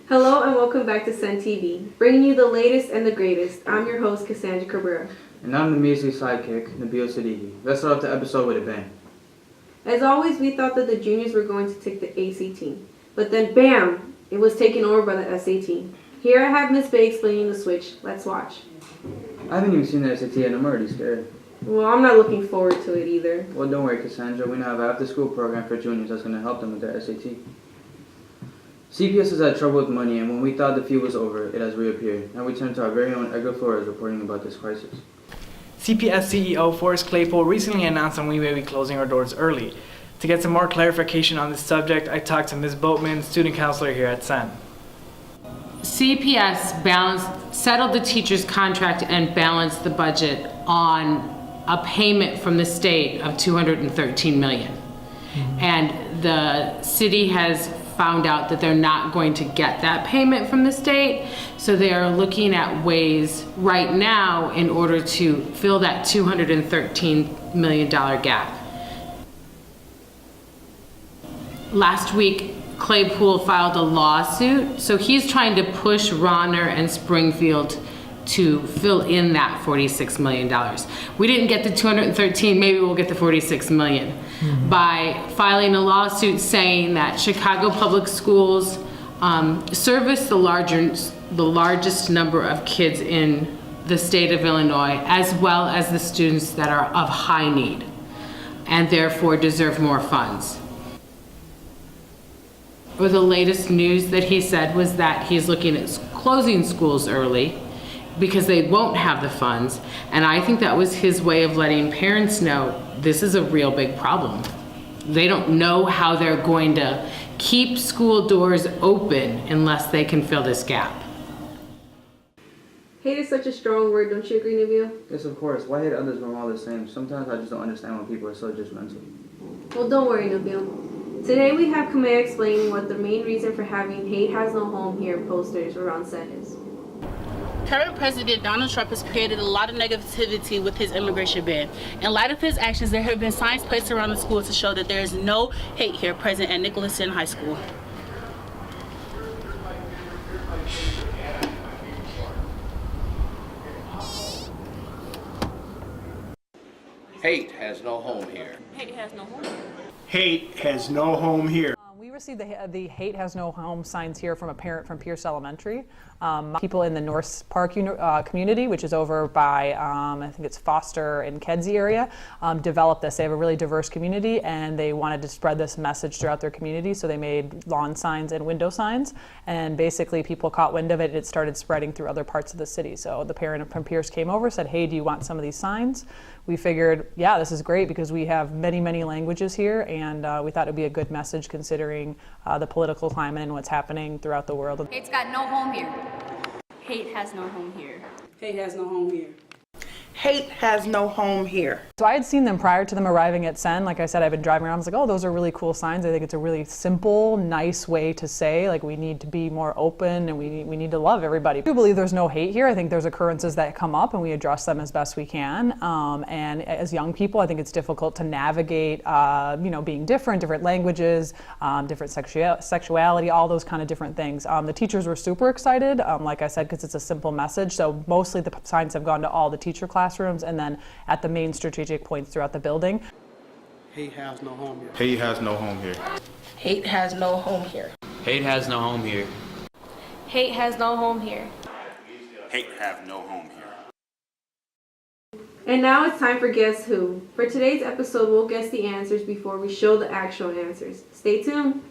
Hello and welcome back to Senn TV, bringing you the latest and the greatest. I'm your host, Cassandra Cabrera. And I'm the measly sidekick, Nabeel Siddiqui. Let's start off the episode with a bang. As always, we thought that the juniors were going to take the ACT, but then BAM! It was taken over by the SAT. Here I have Miss Bay explaining the switch. Let's watch. I haven't even seen the SAT and I'm already scared. Well, I'm not looking forward to it either. Well, don't worry, Cassandra. We now have an after-school program for juniors that's going to help them with their SAT. CPS has had trouble with money, and when we thought the feud was over, it has reappeared. Now we turn to our very own Edgar Flores reporting about this crisis. CPS CEO Forrest Claypool recently announced that we may be closing our doors early. To get some more clarification on this subject, I talked to Ms. Boatman, student counselor here at Senn. CPS Balance settled the teacher's contract and balanced the budget on a payment from the state of $213 million. And the city has found out that they're not going to get that payment from the state, so they are looking at ways right now in order to fill that $213 million gap. Last week, Claypool filed a lawsuit, so he's trying to push Ronner and Springfield to fill in that $46 million. We didn't get the 213, maybe we'll get the 46 million. By filing a lawsuit saying that Chicago Public Schools service the largest number of kids in the state of Illinois, as well as the students that are of high need, and therefore deserve more funds. Or the latest news that he said was that he's looking at closing schools early because they won't have the funds, and I think that was his way of letting parents know this is a real big problem. They don't know how they're going to keep school doors open unless they can fill this gap. Hate is such a strong word, don't you agree, Nabeel? Yes, of course. Why hate others when we're all the same? Sometimes I just don't understand when people are so judgmental. Well, don't worry, Nabeel. Today we have Kamea explaining what the main reason for having Hate Has No Home Here posters around Senn is. Current President Donald Trump has created a lot of negativity with his immigration ban. In light of his actions, there have been signs placed around the school to show that there is no hate here present at Nicholson High School. Hate has no home here. Hate has no home. Hate has no home here. We received the Hate Has No Home signs here from a parent from Pierce Elementary. People in the North Park community, which is over by, I think it's Foster and Kedzie area, developed this. They have a really diverse community and they wanted to spread this message throughout their community, so they made lawn signs and window signs, and basically people caught wind of it and it started spreading through other parts of the city. So the parent from Pierce came over, said, hey, do you want some of these signs? We figured, yeah, this is great because we have many, many languages here, and we thought it would be a good message considering the political climate and what's happening throughout the world. Hate's got no home here. Hate has no home here. Hate has no home here. Hate has no home here. So I had seen them prior to them arriving at Senn. Like I said, I've been driving around. I was like, oh, those are really cool signs. I think it's a really simple, nice way to say, like, we need to be more open and we need to love everybody. I do believe there's no hate here. I think there's occurrences that come up and we address them as best we can. And as young people, I think it's difficult to navigate, being different languages, different sexuality, all those kind of different things. The teachers were super excited, like I said, because it's a simple message. So mostly the signs have gone to all the teacher classrooms and then at the main strategic points throughout the building. Hate has no home here. Hate has no home here. Hate has no home here. Hate has no home here. Hate has no home here. Hate have no home here. And now it's time for Guess Who. For today's episode, we'll guess the answers before we show the actual answers. Stay tuned.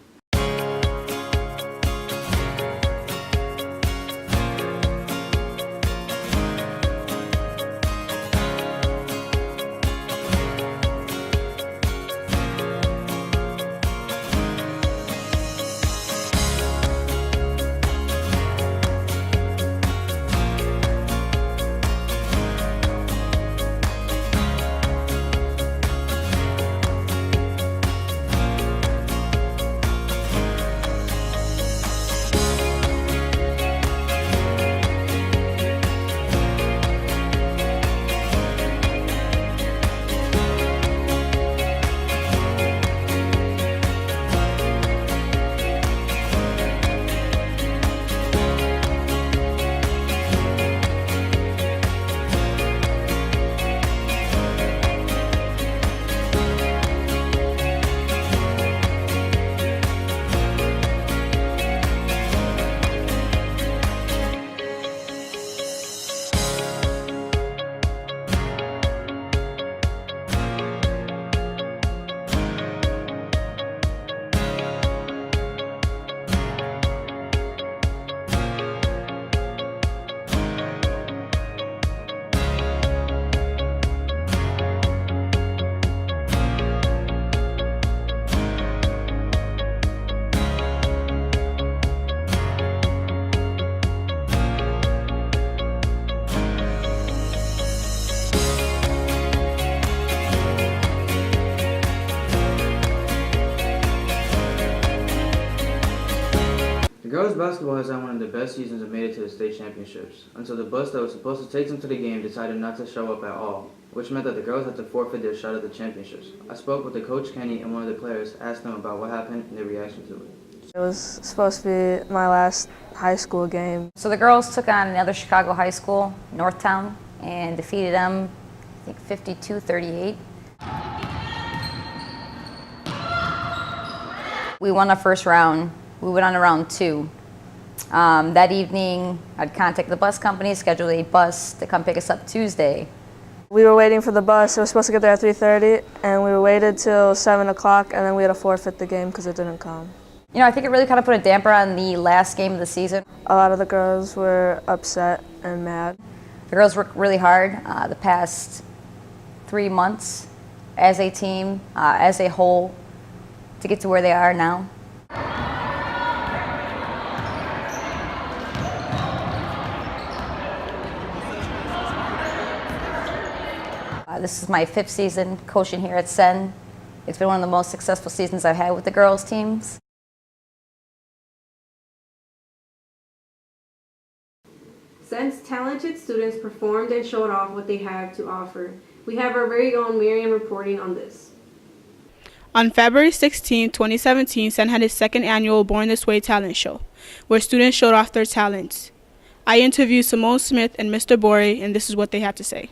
Girls basketball has had one of the best seasons and made it to the state championships, until the bus that was supposed to take them to the game decided not to show up at all, which meant that the girls had to forfeit their shot at the championships. I spoke with the coach Kenny and one of the players, asked them about what happened and their reaction to it. It was supposed to be my last high school game. So the girls took on another Chicago high school, Northtown, and defeated them, I think 52-38. We won the first round. We went on to round 2. That evening, I'd contact the bus company, schedule a bus to come pick us up Tuesday. We were waiting for the bus. It was supposed to get there at 3:30, and we waited till 7 o'clock, and then we had to forfeit the game because it didn't come. You know, I think it really kind of put a damper on the last game of the season. A lot of the girls were upset and mad. The girls worked really hard the past 3 months as a team, as a whole, to get to where they are now. This is my 5th season coaching here at Senn. It's been one of the most successful seasons I've had with the girls' teams. Senn's talented students performed and showed off what they have to offer. We have our very own Maryam reporting on this. On February 16, 2017, Senn had his second annual Born This Way talent show, where students showed off their talents. I interviewed Simone Smith and Mr. Bore, and this is what they had to say.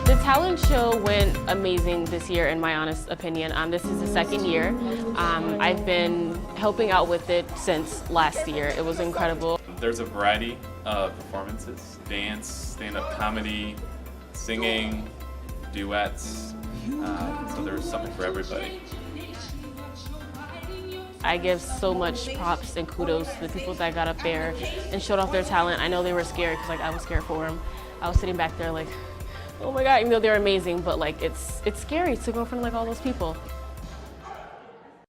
The talent show went amazing this year, in my honest opinion. This is the second year. I've been helping out with it since last year. It was incredible. There's a variety of performances: dance, stand-up comedy, singing, duets. So there's something for everybody. I give so much props and kudos to the people that got up there and showed off their talent. I know they were scared because I was scared for them. I was sitting back there like, oh my God, even though they're amazing, but like it's scary to go in front of like all those people.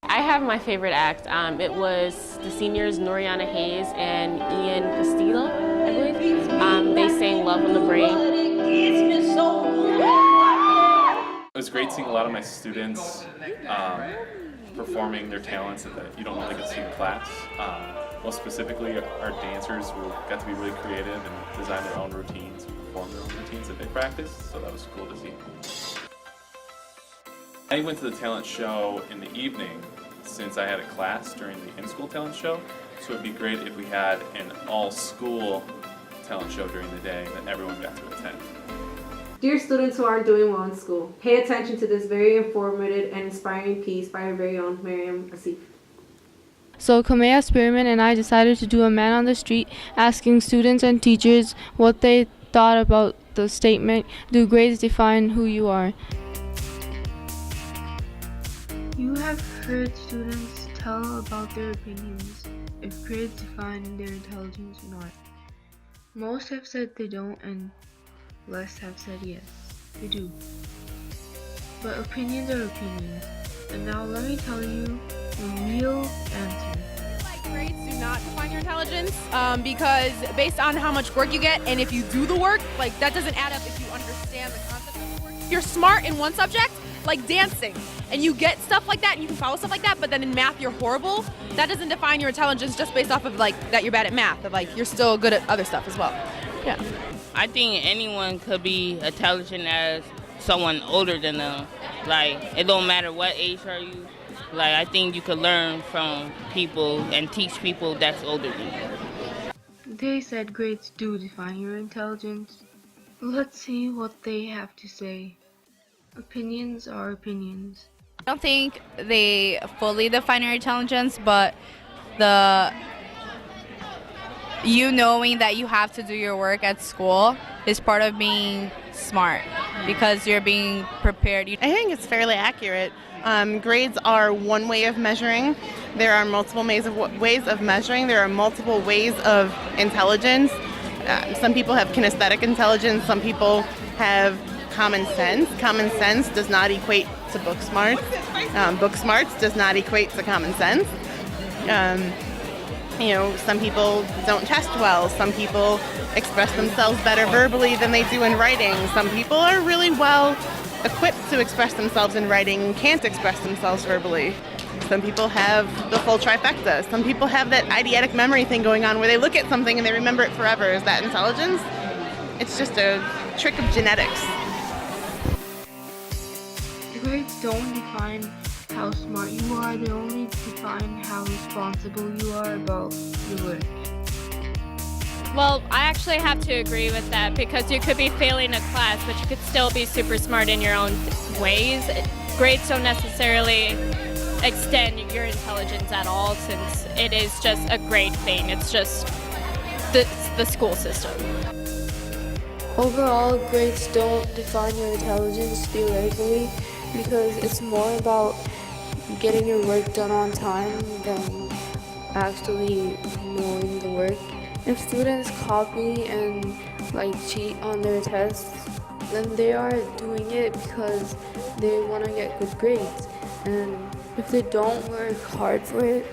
I have my favorite act. It was the seniors Noriana Hayes and Ian Castilla, I believe. They sang Love on the Brain. It was great seeing a lot of my students performing their talents that you don't really get to see in class. Most specifically, our dancers got to be really creative and design their own routines, perform their own routines that they practiced, so that was cool to see. I went to the talent show in the evening since I had a class during the in-school talent show, so it'd be great if we had an all-school talent show during the day that everyone got to attend. Dear students who aren't doing well in school, pay attention to this very informative and inspiring piece by our very own Maryam Asif. So Kamea Spearman and I decided to do a man on the street asking students and teachers what they thought about the statement, "Do grades define who you are?" You have heard students tell about their opinions, if grades define their intelligence or not. Most have said they don't, and less have said yes, they do. But opinions are opinions, and now let me tell you the real answer. Grades do not define your intelligence because based on how much work you get, and if you do the work, like that doesn't add up if you understand the concept of the work. If you're smart in one subject, like dancing, and you get stuff like that and you can follow stuff like that, but then in math you're horrible, that doesn't define your intelligence just based off of like that you're bad at math, but like you're still good at other stuff as well. Yeah. I think anyone could be intelligent as someone older than them. Like, it don't matter what age are you. Like, I think you could learn from people and teach people that's older than you. They said grades do define your intelligence. Let's see what they have to say. Opinions are opinions. I don't think they fully define your intelligence, but you knowing that you have to do your work at school is part of being smart because you're being prepared. I think it's fairly accurate. Grades are one way of measuring. There are multiple ways of measuring. There are multiple ways of intelligence. Some people have kinesthetic intelligence. Some people have common sense. Common sense does not equate to book smarts. Book smarts does not equate to common sense. Some people don't test well. Some people express themselves better verbally than they do in writing. Some people are really well equipped to express themselves in writing and can't express themselves verbally. Some people have the full trifecta. Some people have that eidetic memory thing going on where they look at something and they remember it forever. Is that intelligence? It's just a trick of genetics. Grades don't define how smart you are, they only define how responsible you are about your work. Well, I actually have to agree with that because you could be failing a class, but you could still be super smart in your own ways. Grades don't necessarily extend your intelligence at all, since it is just a grade thing. It's just the school system. Overall, grades don't define your intelligence theoretically because it's more about getting your work done on time than actually knowing the work. If students copy and cheat on their tests, then they are doing it because they want to get good grades. And if they don't work hard for it,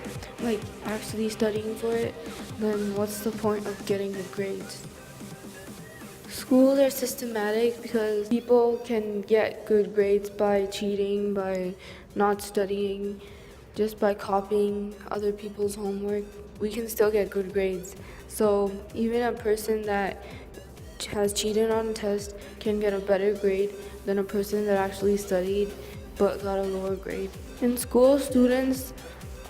actually studying for it, then what's the point of getting good grades? Schools are systematic because people can get good grades by cheating, by not studying, just by copying other people's homework. We can still get good grades. So even a person that has cheated on a test can get a better grade than a person that actually studied but got a lower grade. In school, students,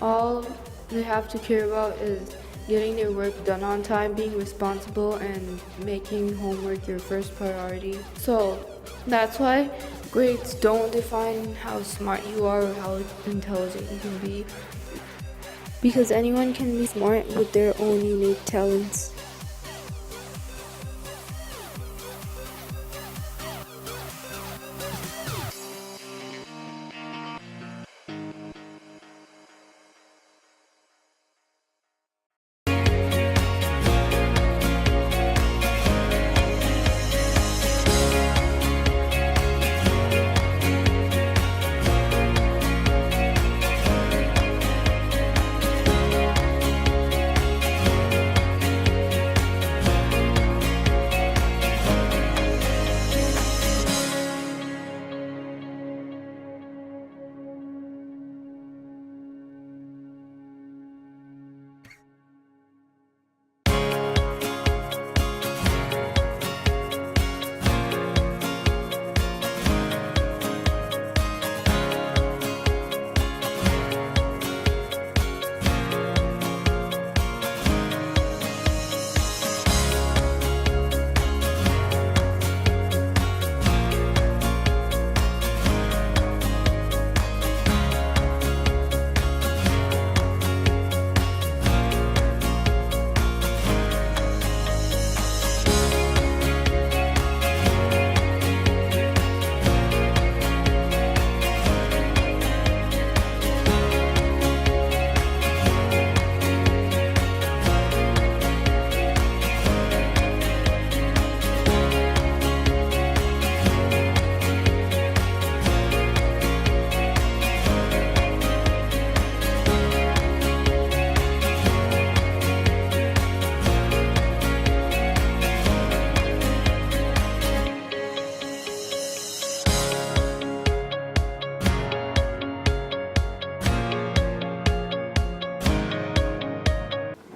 all they have to care about is getting their work done on time, being responsible, and making homework your first priority. So that's why grades don't define how smart you are or how intelligent you can be, because anyone can be smart with their own unique talents.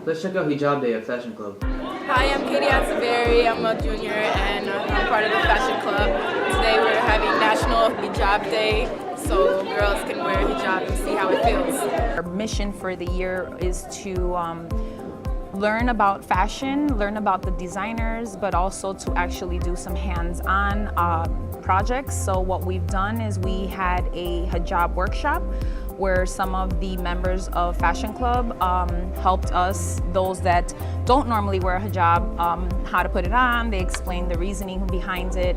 Let's check out Hijab Day at Fashion Club. Hi, I'm Katie Atsaberry. I'm a junior and I'm part of the Fashion Club. Today we're having National Hijab Day, so girls can wear hijab and see how it feels. Our mission for the year is to learn about fashion, learn about the designers, but also to actually do some hands-on projects. So what we've done is we had a hijab workshop where some of the members of Fashion Club helped us, those that don't normally wear a hijab, how to put it on. They explained the reasoning behind it.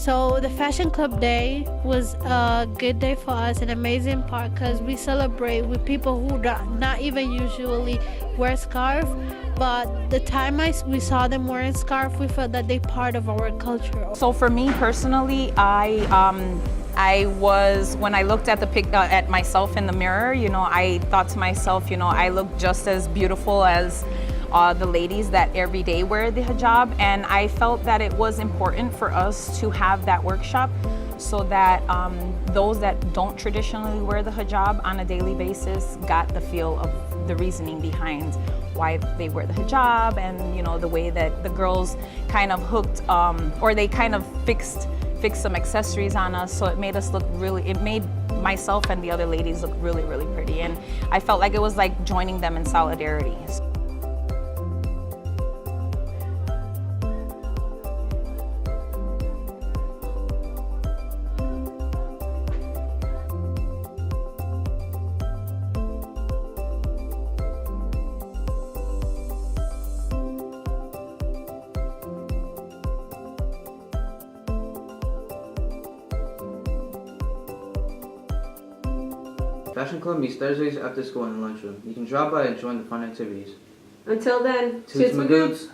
So the Fashion Club Day was a good day for us, an amazing part because we celebrate with people who not even usually wear scarf, but the time we saw them wearing scarf, we felt that they're part of our culture. So for me personally, I was, when I looked at at myself in the mirror, you know, I thought to myself, you know, I look just as beautiful as the ladies that every day wear the hijab, and I felt that it was important for us to have that workshop so that those that don't traditionally wear the hijab on a daily basis got the feel of the reasoning behind why they wear the hijab, and you know, the way that the girls kind of hooked or they kind of fixed some accessories on us, so it made us look really, it made myself and the other ladies look really, really pretty, and I felt like it was like joining them in solidarity. Fashion Club meets Thursdays after school in the lunchroom. You can drop by and join the fun activities. Until then, Toots my goots.